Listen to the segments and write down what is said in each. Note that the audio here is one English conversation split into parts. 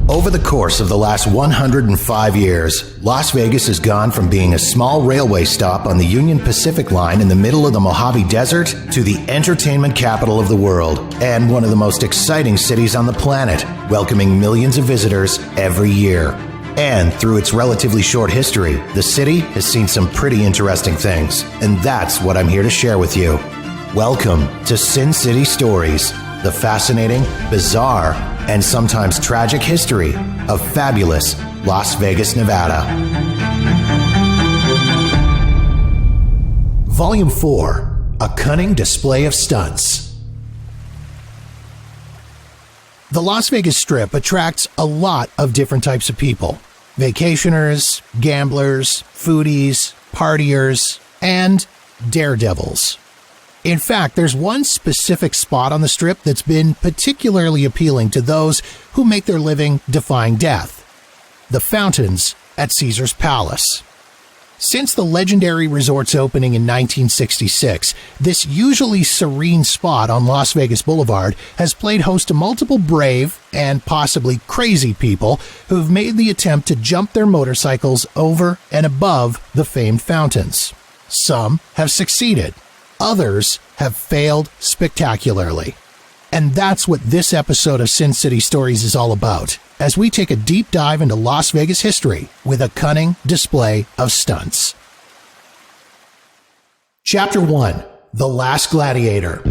Over the course of the last 105 years, Las Vegas has gone from being a small railway stop on the Union Pacific Line in the middle of the Mojave Desert to the entertainment capital of the world and one of the most exciting cities on the planet, welcoming millions of visitors every year. And through its relatively short history, the city has seen some pretty interesting things, and that's what I'm here to share with you. Welcome to Sin City Stories, the fascinating, bizarre, and sometimes tragic history of fabulous Las Vegas, Nevada. Volume 4, A Cunning Display of Stunts. The Las Vegas Strip attracts a lot of different types of people. Vacationers, gamblers, foodies, partiers, and daredevils. In fact, there's one specific spot on the Strip that's been particularly appealing to those who make their living defying death: the fountains at Caesar's Palace. Since the legendary resort's opening in 1966, this usually serene spot on Las Vegas Boulevard has played host to multiple brave and possibly crazy people who've made the attempt to jump their motorcycles over and above the famed fountains. Some have succeeded. Others have failed spectacularly. And that's what this episode of Sin City Stories is all about, as we take a deep dive into Las Vegas history with a cunning display of stunts. Chapter 1, The Last Gladiator.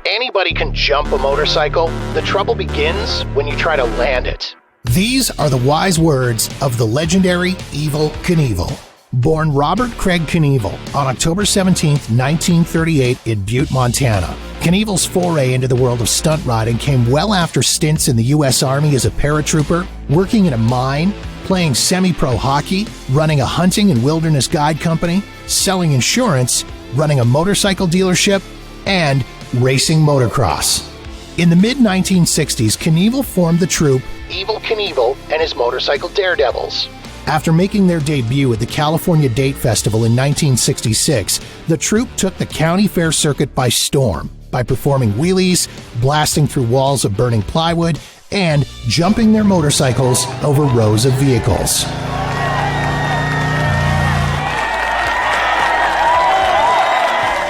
Anybody can jump a motorcycle. The trouble begins when you try to land it. These are the wise words of the legendary Evel Knievel. Born Robert Craig Knievel on October 17, 1938 in Butte, Montana. Knievel's foray into the world of stunt riding came well after stints in the U.S. Army as a paratrooper, working in a mine, playing semi-pro hockey, running a hunting and wilderness guide company, selling insurance, running a motorcycle dealership, and racing motocross. In the mid-1960s, Knievel formed the troupe Evel Knievel and his motorcycle daredevils. After making their debut at the California Date Festival in 1966, the troupe took the county fair circuit by storm by performing wheelies, blasting through walls of burning plywood, and jumping their motorcycles over rows of vehicles.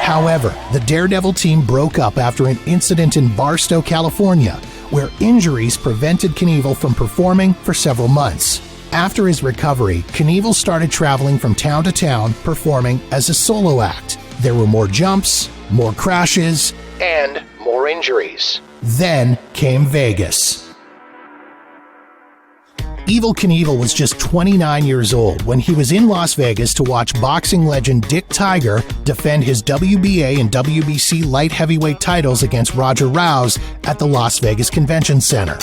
However, the Daredevil team broke up after an incident in Barstow, California, where injuries prevented Knievel from performing for several months. After his recovery, Knievel started traveling from town to town, performing as a solo act. There were more jumps, more crashes, and more injuries. Then came Vegas. Evel Knievel was just 29 years old when he was in Las Vegas to watch boxing legend Dick Tiger defend his WBA and WBC light heavyweight titles against Roger Rouse at the Las Vegas Convention Center.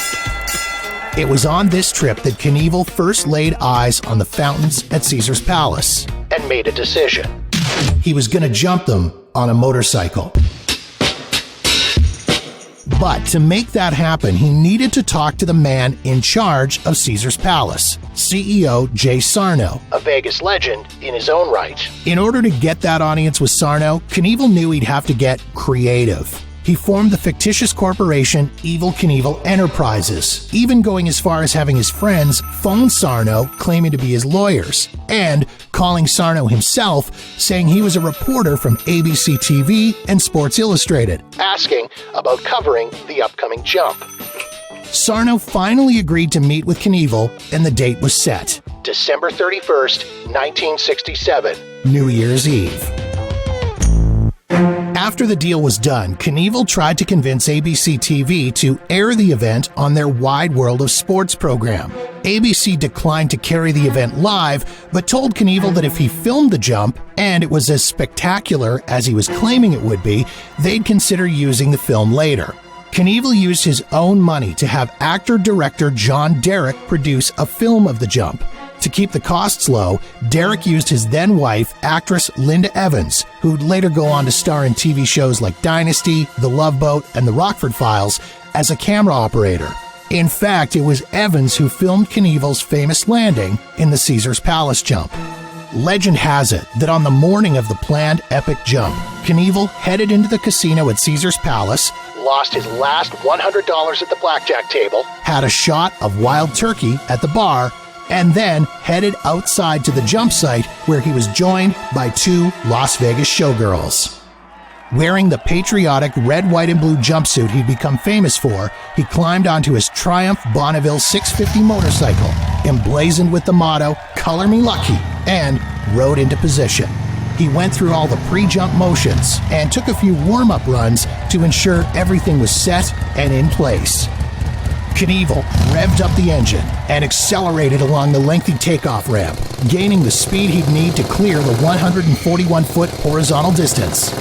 It was on this trip that Knievel first laid eyes on the fountains at Caesar's Palace and made a decision. He was going to jump them on a motorcycle. But to make that happen, he needed to talk to the man in charge of Caesar's Palace, CEO Jay Sarno, a Vegas legend in his own right. In order to get that audience with Sarno, Knievel knew he'd have to get creative. He formed the fictitious corporation Evel Knievel Enterprises, even going as far as having his friends phone Sarno claiming to be his lawyers, and calling Sarno himself, saying he was a reporter from ABC TV and Sports Illustrated, asking about covering the upcoming jump. Sarno finally agreed to meet with Knievel, and the date was set. December 31st, 1967, New Year's Eve. After the deal was done, Knievel tried to convince ABC TV to air the event on their Wide World of Sports program. ABC declined to carry the event live, but told Knievel that if he filmed the jump, and it was as spectacular as he was claiming it would be, they'd consider using the film later. Knievel used his own money to have actor-director John Derek produce a film of the jump. To keep the costs low, Derek used his then-wife, actress Linda Evans, who'd later go on to star in TV shows like Dynasty, The Love Boat, and The Rockford Files, as a camera operator. In fact, it was Evans who filmed Knievel's famous landing in the Caesar's Palace jump. Legend has it that on the morning of the planned epic jump, Knievel headed into the casino at Caesar's Palace, lost his last $100 at the blackjack table, had a shot of wild turkey at the bar, and then headed outside to the jump site where he was joined by 2 Las Vegas showgirls. Wearing the patriotic red, white, and blue jumpsuit he'd become famous for, he climbed onto his Triumph Bonneville 650 motorcycle, emblazoned with the motto, "Color Me Lucky," and rode into position. He went through all the pre-jump motions and took a few warm-up runs to ensure everything was set and in place. Knievel revved up the engine and accelerated along the lengthy takeoff ramp, gaining the speed he'd need to clear the 141-foot horizontal distance.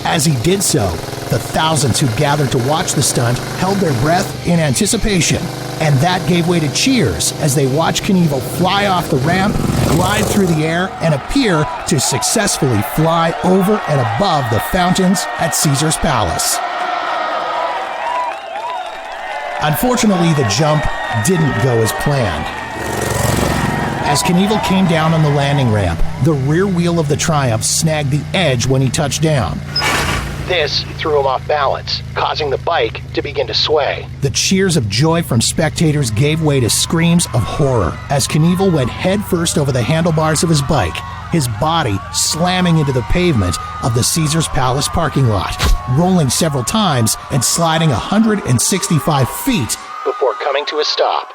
As he did so, the thousands who gathered to watch the stunt held their breath in anticipation, and that gave way to cheers as they watched Knievel fly off the ramp, glide through the air, and appear to successfully fly over and above the fountains at Caesar's Palace. Unfortunately, the jump didn't go as planned. As Knievel came down on the landing ramp, the rear wheel of the Triumph snagged the edge when he touched down. This threw him off balance, causing the bike to begin to sway. The cheers of joy from spectators gave way to screams of horror as Knievel went headfirst over the handlebars of his bike, his body slamming into the pavement of the Caesar's Palace parking lot, rolling several times and sliding 165 feet before coming to a stop.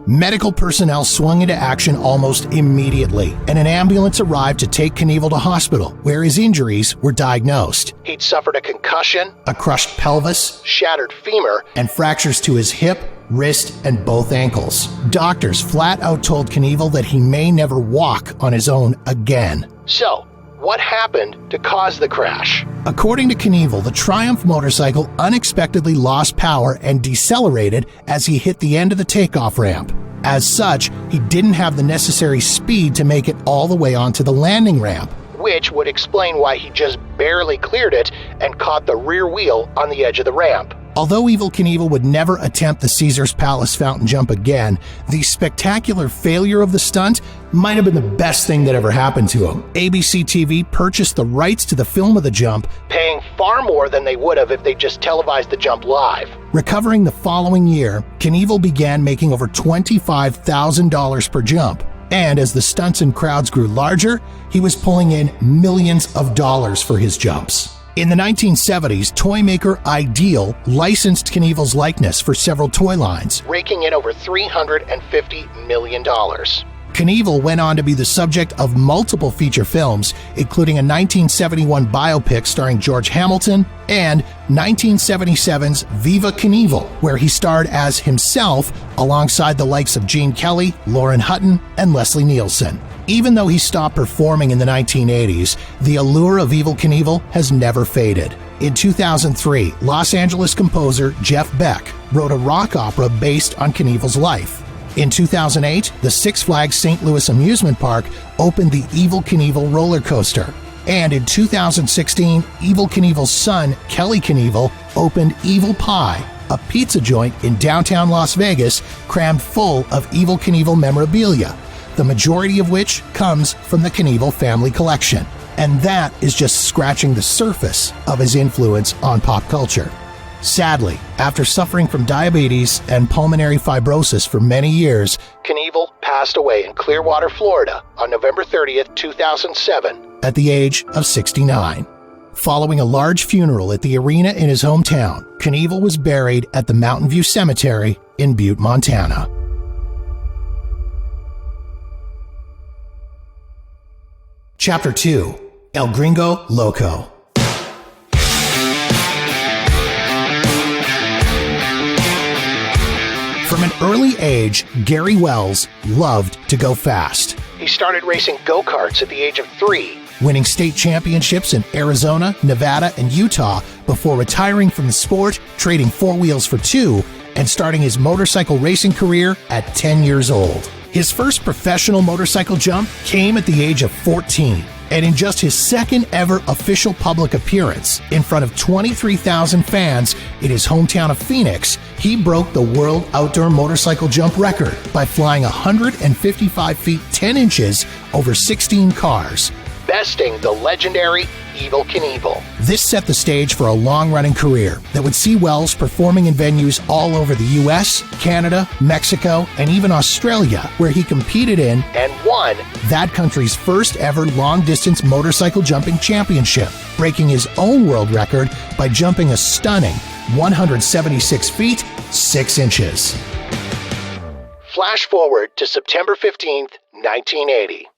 Medical personnel swung into action almost immediately, and an ambulance arrived to take Knievel to hospital, where his injuries were diagnosed. He'd suffered a concussion, a crushed pelvis, shattered femur, and fractures to his hip, wrist, and both ankles. Doctors flat out told Knievel that he may never walk on his own again. So, what happened to cause the crash? According to Knievel, the Triumph motorcycle unexpectedly lost power and decelerated as he hit the end of the takeoff ramp. As such, he didn't have the necessary speed to make it all the way onto the landing ramp, which would explain why he just barely cleared it and caught the rear wheel on the edge of the ramp. Although Evel Knievel would never attempt the Caesar's Palace fountain jump again, the spectacular failure of the stunt might have been the best thing that ever happened to him. ABC TV purchased the rights to the film of the jump, paying far more than they would have if they just televised the jump live. Recovering the following year, Knievel began making over $25,000 per jump. And as the stunts and crowds grew larger, he was pulling in millions of dollars for his jumps. In the 1970s, toy maker Ideal licensed Knievel's likeness for several toy lines, raking in over $350 million. Knievel went on to be the subject of multiple feature films, including a 1971 biopic starring George Hamilton and 1977's Viva Knievel, where he starred as himself alongside the likes of Gene Kelly, Lauren Hutton, and Leslie Nielsen. Even though he stopped performing in the 1980s, the allure of Evel Knievel has never faded. In 2003, Los Angeles composer Jeff Beck wrote a rock opera based on Knievel's life. In 2008, the Six Flags St. Louis amusement park opened the Evel Knievel roller coaster. And in 2016, Evel Knievel's son, Kelly Knievel, opened Evel Pie, a pizza joint in downtown Las Vegas crammed full of Evel Knievel memorabilia, the majority of which comes from the Knievel family collection. And that is just scratching the surface of his influence on pop culture. Sadly, after suffering from diabetes and pulmonary fibrosis for many years, Knievel passed away in Clearwater, Florida on November 30th, 2007, at the age of 69. Following a large funeral at the arena in his hometown, Knievel was buried at the Mountain View Cemetery in Butte, Montana. Chapter 2. El Gringo Loco. From an early age, Gary Wells loved to go fast. He started racing go-karts at the age of 3, winning state championships in Arizona, Nevada, and Utah before retiring from the sport, trading 4 wheels for 2, and starting his motorcycle racing career at 10 years old. His first professional motorcycle jump came at the age of 14, And in just his second ever official public appearance in front of 23,000 fans in his hometown of Phoenix, he broke the world outdoor motorcycle jump record by flying 155 feet 10 inches over 16 cars, besting the legendary Evel Knievel. This set the stage for a long-running career that would see Wells performing in venues all over the US, Canada, Mexico, and even Australia, where he competed in and won that country's first ever long-distance motorcycle jumping championship, breaking his own world record by jumping a stunning 176 feet 6 inches. Flash forward to September 15th, 1980.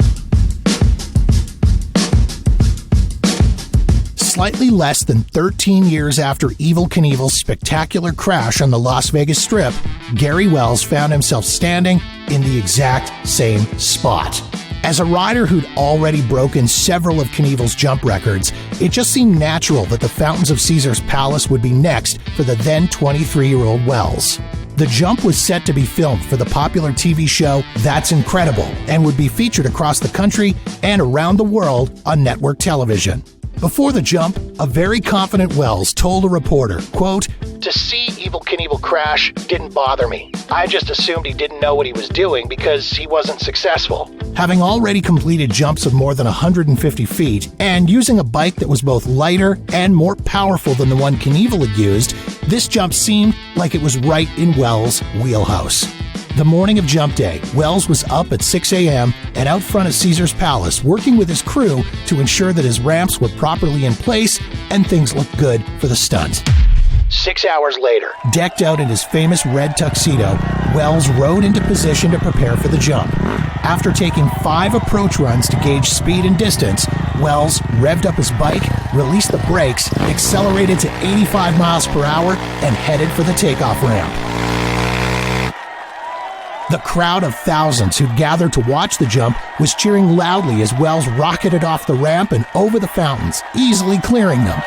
Slightly less than 13 years after Evel Knievel's spectacular crash on the Las Vegas Strip, Gary Wells found himself standing in the exact same spot. As a rider who'd already broken several of Knievel's jump records, it just seemed natural that the Fountains of Caesar's Palace would be next for the then 23-year-old Wells. The jump was set to be filmed for the popular TV show That's Incredible and would be featured across the country and around the world on network television. Before the jump, a very confident Wells told a reporter, quote, "To see Evel Knievel crash didn't bother me. I just assumed he didn't know what he was doing because he wasn't successful." Having already completed jumps of more than 150 feet and using a bike that was both lighter and more powerful than the one Knievel had used, this jump seemed like it was right in Wells' wheelhouse. The morning of jump day, Wells was up at 6 a.m. and out front of Caesar's Palace working with his crew to ensure that his ramps were properly in place and things looked good for the stunt. 6 hours later, decked out in his famous red tuxedo, Wells rode into position to prepare for the jump. After taking 5 approach runs to gauge speed and distance, Wells revved up his bike, released the brakes, accelerated to 85 miles per hour, and headed for the takeoff ramp. The crowd of thousands who'd gathered to watch the jump was cheering loudly as Wells rocketed off the ramp and over the fountains, easily clearing them.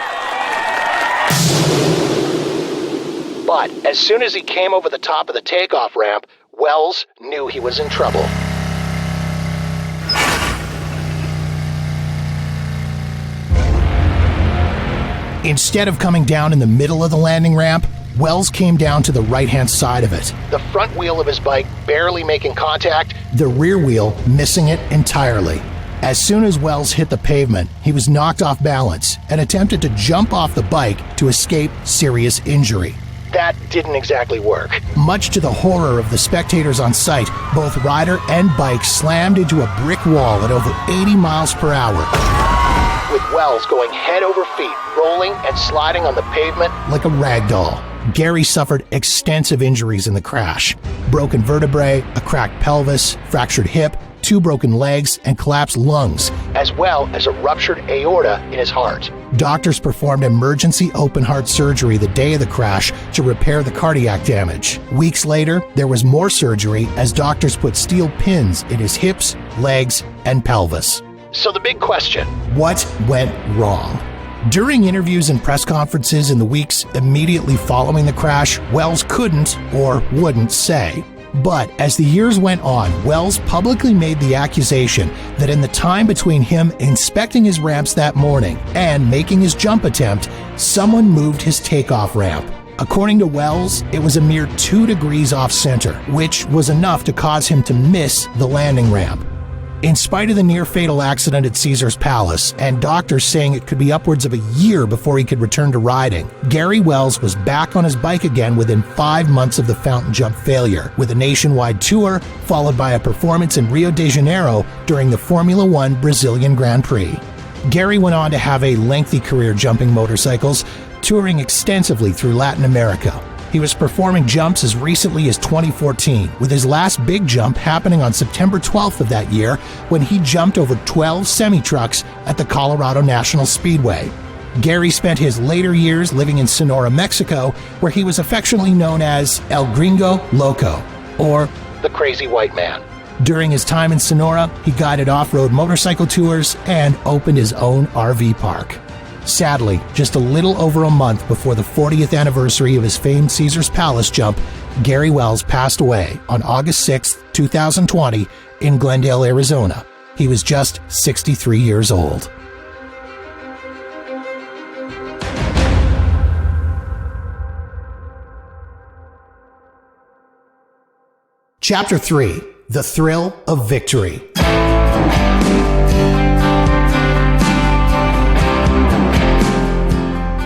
But as soon as he came over the top of the takeoff ramp, Wells knew he was in trouble. Instead of coming down in the middle of the landing ramp, Wells came down to the right-hand side of it, the front wheel of his bike barely making contact, the rear wheel missing it entirely. As soon as Wells hit the pavement, he was knocked off balance and attempted to jump off the bike to escape serious injury. That didn't exactly work. Much to the horror of the spectators on site, both rider and bike slammed into a brick wall at over 80 miles per hour, with Wells going head over feet, rolling and sliding on the pavement like a rag doll. Gary suffered extensive injuries in the crash. Broken vertebrae, a cracked pelvis, fractured hip, 2 broken legs, and collapsed lungs, as well as a ruptured aorta in his heart. Doctors performed emergency open heart surgery the day of the crash to repair the cardiac damage. Weeks later, there was more surgery as doctors put steel pins in his hips, legs, and pelvis. So the big question, what went wrong? During interviews and press conferences in the weeks immediately following the crash, Wells couldn't or wouldn't say. But as the years went on, Wells publicly made the accusation that in the time between him inspecting his ramps that morning and making his jump attempt, someone moved his takeoff ramp. According to Wells, it was a mere 2 degrees off center, which was enough to cause him to miss the landing ramp. In spite of the near-fatal accident at Caesar's Palace, and doctors saying it could be upwards of a year before he could return to riding, Gary Wells was back on his bike again within 5 months of the fountain jump failure, with a nationwide tour followed by a performance in Rio de Janeiro during the Formula One Brazilian Grand Prix. Gary went on to have a lengthy career jumping motorcycles, touring extensively through Latin America. He was performing jumps as recently as 2014, with his last big jump happening on September 12th of that year when he jumped over 12 semi-trucks at the Colorado National Speedway. Gary spent his later years living in Sonora, Mexico, where he was affectionately known as El Gringo Loco, or the Crazy White Man. During his time in Sonora, he guided off-road motorcycle tours and opened his own RV park. Sadly, just a little over a month before the 40th anniversary of his famed Caesar's Palace jump, Gary Wells passed away on August 6, 2020, in Glendale, Arizona, He was just 63 years old. Chapter 3. The Thrill of Victory.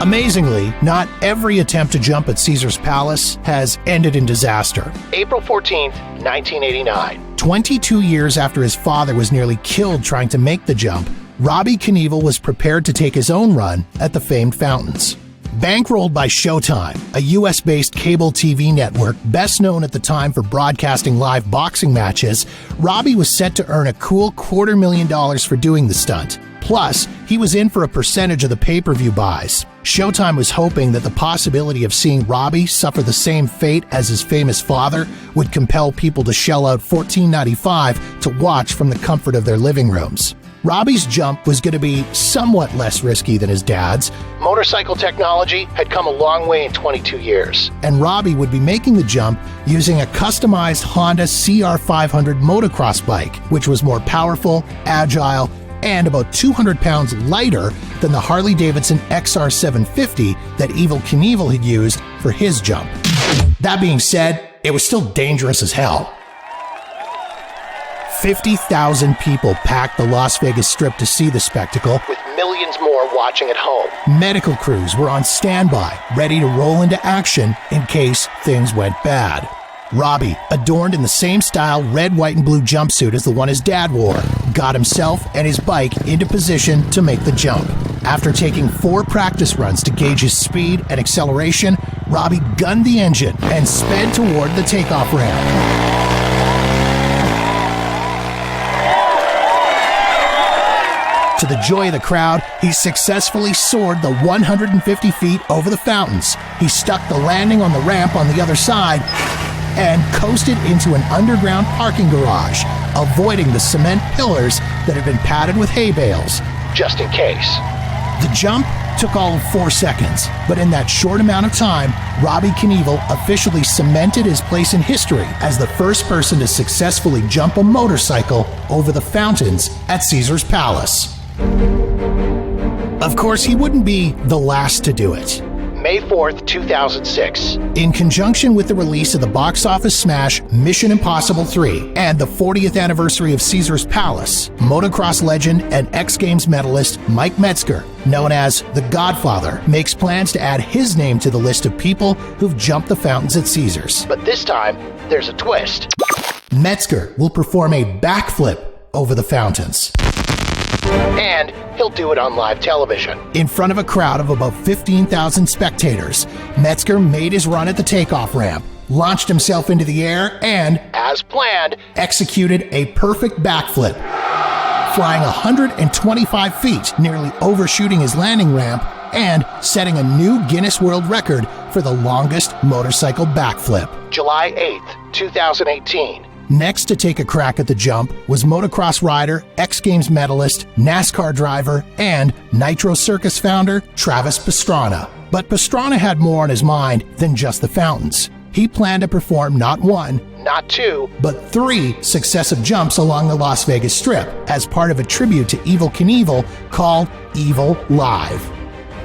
Amazingly, not every attempt to jump at Caesar's Palace has ended in disaster. April 14th, 1989. 22 years after his father was nearly killed trying to make the jump, Robbie Knievel was prepared to take his own run at the famed fountains. Bankrolled by Showtime, a US-based cable TV network best known at the time for broadcasting live boxing matches, Robbie was set to earn a cool $250,000 for doing the stunt. Plus, he was in for a percentage of the pay-per-view buys. Showtime was hoping that the possibility of seeing Robbie suffer the same fate as his famous father would compel people to shell out $14.95 to watch from the comfort of their living rooms. Robbie's jump was going to be somewhat less risky than his dad's. Motorcycle technology had come a long way in 22 years, and Robbie would be making the jump using a customized Honda CR500 motocross bike, which was more powerful, agile, and about 200 pounds lighter than the Harley-Davidson XR750 that Evel Knievel had used for his jump. That being said, it was still dangerous as hell. 50,000 people packed the Las Vegas Strip to see the spectacle, with millions more watching at home. Medical crews were on standby, ready to roll into action in case things went bad. Robbie, adorned in the same style red, white, and blue jumpsuit as the one his dad wore, got himself and his bike into position to make the jump. After taking 4 practice runs to gauge his speed and acceleration, Robbie gunned the engine and sped toward the takeoff ramp. To the joy of the crowd, he successfully soared the 150 feet over the fountains. He stuck the landing on the ramp on the other side and coasted into an underground parking garage, avoiding the cement pillars that had been padded with hay bales, just in case. The jump took all of 4 seconds, but in that short amount of time, Robbie Knievel officially cemented his place in history as the first person to successfully jump a motorcycle over the fountains at Caesar's Palace. Of course, he wouldn't be the last to do it. May 4th, 2006. In conjunction with the release of the box office smash Mission Impossible 3 and the 40th anniversary of Caesar's Palace, motocross legend and X Games medalist Mike Metzger, known as The Godfather, makes plans to add his name to the list of people who've jumped the fountains at Caesar's. But this time, there's a twist. Metzger will perform a backflip over the fountains. And he'll do it on live television. In front of a crowd of about 15,000 spectators, Metzger made his run at the takeoff ramp, launched himself into the air, and, as planned, executed a perfect backflip, flying 125 feet, nearly overshooting his landing ramp, and setting a new Guinness World Record for the longest motorcycle backflip. July 8th, 2018. Next to take a crack at the jump was motocross rider, X Games medalist, NASCAR driver, and Nitro Circus founder Travis Pastrana. But Pastrana had more on his mind than just the fountains. He planned to perform not 1, not 2, but 3 successive jumps along the Las Vegas Strip as part of a tribute to Evel Knievel called Evel Live.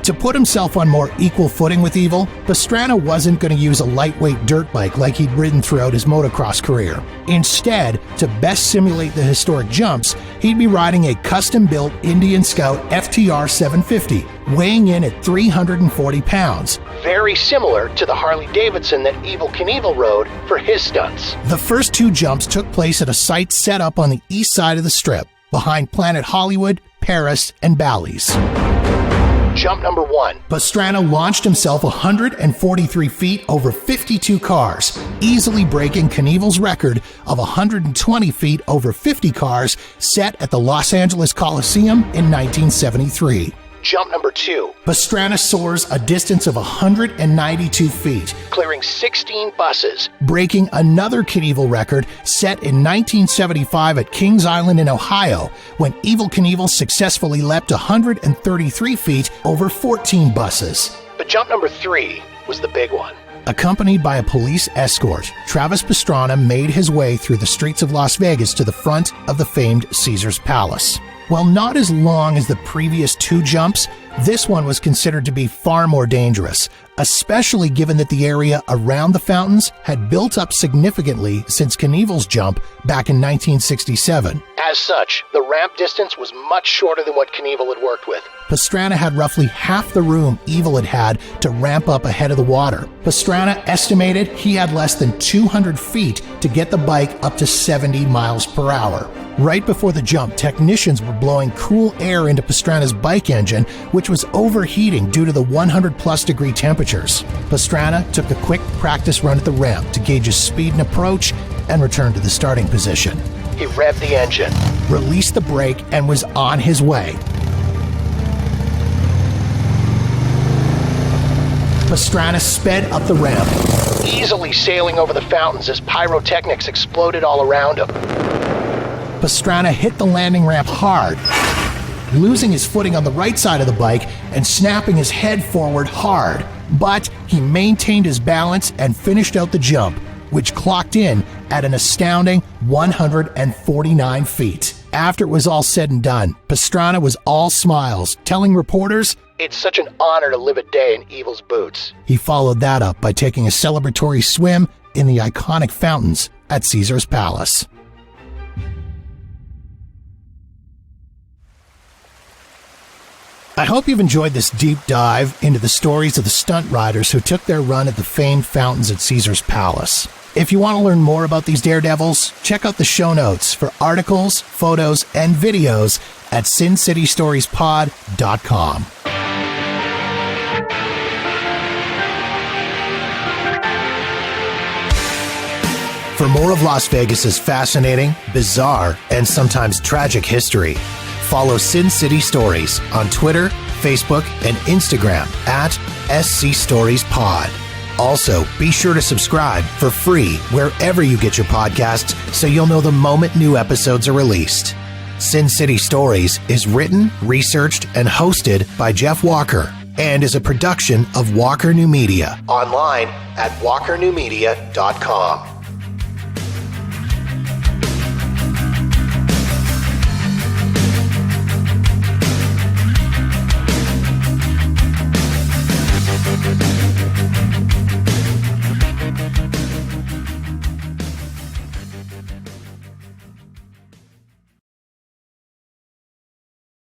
To put himself on more equal footing with Evel, Pastrana wasn't going to use a lightweight dirt bike like he'd ridden throughout his motocross career. Instead, to best simulate the historic jumps, he'd be riding a custom-built Indian Scout FTR 750, weighing in at 340 pounds. Very similar to the Harley-Davidson that Evel Knievel rode for his stunts. The first 2 jumps took place at a site set up on the east side of the Strip, behind Planet Hollywood, Paris, and Bally's. Jump number 1. Pastrana launched himself 143 feet over 52 cars, easily breaking Knievel's record of 120 feet over 50 cars set at the Los Angeles Coliseum in 1973. Jump number 2. Pastrana soars a distance of 192 feet, clearing 16 buses, breaking another Knievel record set in 1975 at Kings Island in Ohio, when Evel Knievel successfully leapt 133 feet over 14 buses. But jump number 3 was the big one. Accompanied by a police escort, Travis Pastrana made his way through the streets of Las Vegas to the front of the famed Caesar's Palace. While not as long as the previous 2 jumps, this one was considered to be far more dangerous, especially given that the area around the fountains had built up significantly since Knievel's jump back in 1967. As such, the ramp distance was much shorter than what Knievel had worked with. Pastrana had roughly half the room Evil had to ramp up ahead of the water. Pastrana estimated he had less than 200 feet to get the bike up to 70 miles per hour. Right before the jump, technicians were blowing cool air into Pastrana's bike engine, which was overheating due to the 100-plus degree temperatures. Pastrana took a quick practice run at the ramp to gauge his speed and approach and returned to the starting position. He revved the engine, released the brake, and was on his way. Pastrana sped up the ramp, easily sailing over the fountains as pyrotechnics exploded all around him. Pastrana hit the landing ramp hard, losing his footing on the right side of the bike and snapping his head forward hard. But he maintained his balance and finished out the jump, which clocked in at an astounding 149 feet. After it was all said and done, Pastrana was all smiles, telling reporters, "It's such an honor to live a day in Evil's boots." He followed that up by taking a celebratory swim in the iconic fountains at Caesar's Palace. I hope you've enjoyed this deep dive into the stories of the stunt riders who took their run at the famed fountains at Caesar's Palace. If you want to learn more about these daredevils, check out the show notes for articles, photos, and videos at sincitystoriespod.com. For more of Las Vegas's fascinating, bizarre, and sometimes tragic history, follow Sin City Stories on Twitter, Facebook, and Instagram at SCStoriesPod. Also, be sure to subscribe for free wherever you get your podcasts so you'll know the moment new episodes are released. Sin City Stories is written, researched, and hosted by Jeff Walker and is a production of Walker New Media, online at walkernewmedia.com.